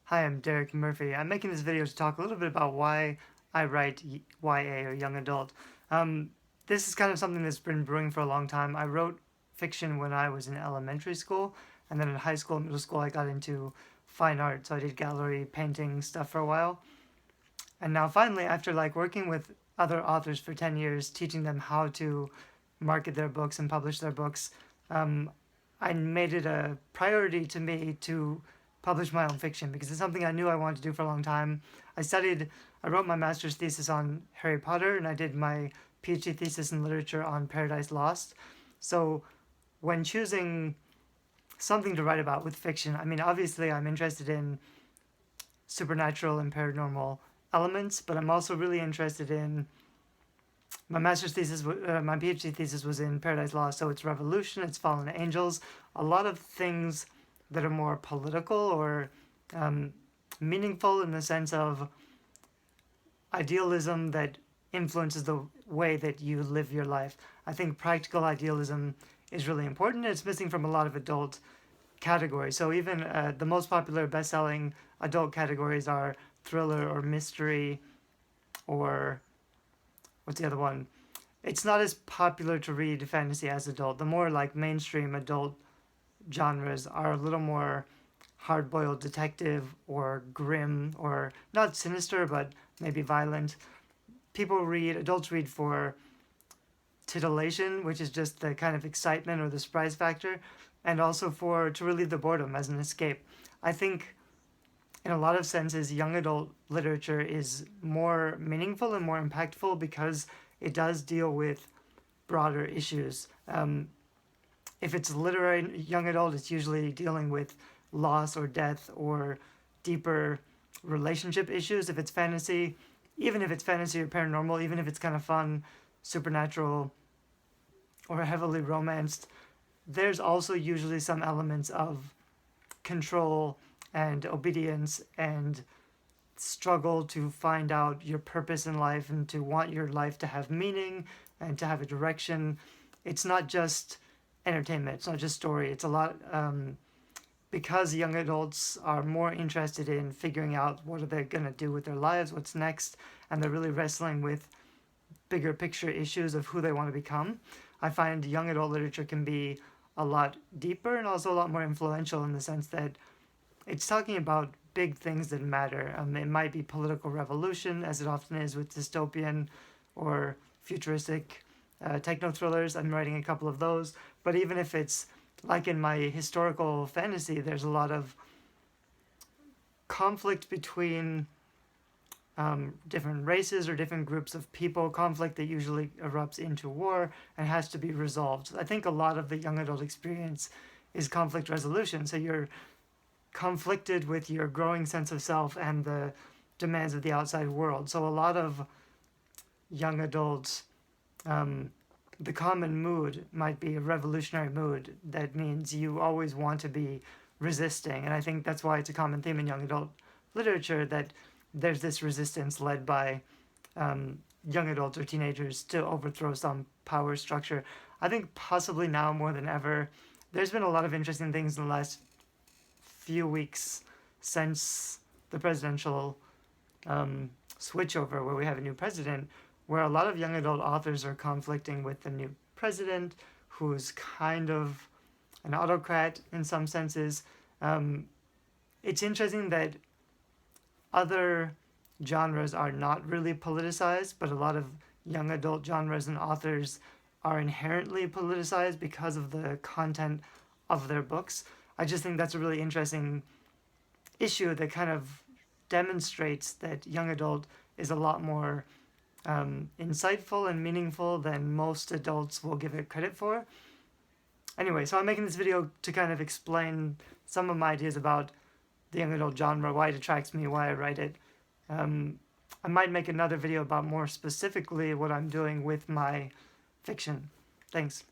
Hi, I'm Derek Murphy. I'm making this video to talk a little bit about why I write YA or young adult. Um, this is kind of something that's been brewing for a long time. I wrote fiction when I was in elementary school, and then in high school and middle school I got into fine art, so I did gallery painting stuff for a while. And now finally, after working with other authors for 10 years, teaching them how to market their books and publish their books, um, I made it a priority to me to publish my own fiction because it's something I knew I wanted to do for a long time. I wrote my master's thesis on Harry Potter, and I did my PhD thesis in literature on Paradise Lost. So when choosing something to write about with fiction, I mean, obviously I'm interested in supernatural and paranormal elements, but I'm also really interested in my PhD thesis was in Paradise Lost, so it's revolution, it's fallen angels, a lot of things that are more political or um, meaningful in the sense of idealism that influences the way that you live your life. I think practical idealism is really important. It's missing from a lot of adult categories. So even the most popular best-selling adult categories are thriller or mystery or what's the other one? It's not as popular to read fantasy as adult. The more mainstream adult genres are a little more hard-boiled detective or grim or not sinister but maybe violent. Adults read for titillation, which is just the kind of excitement or the surprise factor, and also to relieve the boredom as an escape. I think in a lot of senses, young adult literature is more meaningful and more impactful because it does deal with broader issues. If it's literary young adult, it's usually dealing with loss or death or deeper relationship issues. If it's fantasy, even if it's fantasy or paranormal, even if it's kind of fun, supernatural, or heavily romanced, there's also usually some elements of control and obedience and struggle to find out your purpose in life and to want your life to have meaning and to have a direction. It's not just entertainment, it's not just story. It's a lot because young adults are more interested in figuring out what are they going to do with their lives, what's next, and they're really wrestling with bigger picture issues of who they want to become. I find young adult literature can be a lot deeper and also a lot more influential in the sense that it's talking about big things that matter. It might be political revolution, as it often is with dystopian or futuristic techno thrillers. I'm writing a couple of those. But even if it's like in my historical fantasy, there's a lot of conflict between different races or different groups of people, conflict that usually erupts into war and has to be resolved. I think a lot of the young adult experience is conflict resolution. So you're conflicted with your growing sense of self and the demands of the outside world. So a lot of young adults, the common mood might be a revolutionary mood. That means you always want to be resisting. And I think that's why it's a common theme in young adult literature that there's this resistance led by young adults or teenagers to overthrow some power structure. I think possibly now more than ever, there's been a lot of interesting things in the last few weeks since the presidential switchover where we have a new president, where a lot of young adult authors are conflicting with the new president, who's kind of an autocrat in some senses. It's interesting that other genres are not really politicized, but a lot of young adult genres and authors are inherently politicized because of the content of their books. I just think that's a really interesting issue that kind of demonstrates that young adult is a lot more insightful and meaningful than most adults will give it credit for. Anyway, so I'm making this video to kind of explain some of my ideas about the young adult genre, why it attracts me, why I write it. I might make another video about more specifically what I'm doing with my fiction. Thanks.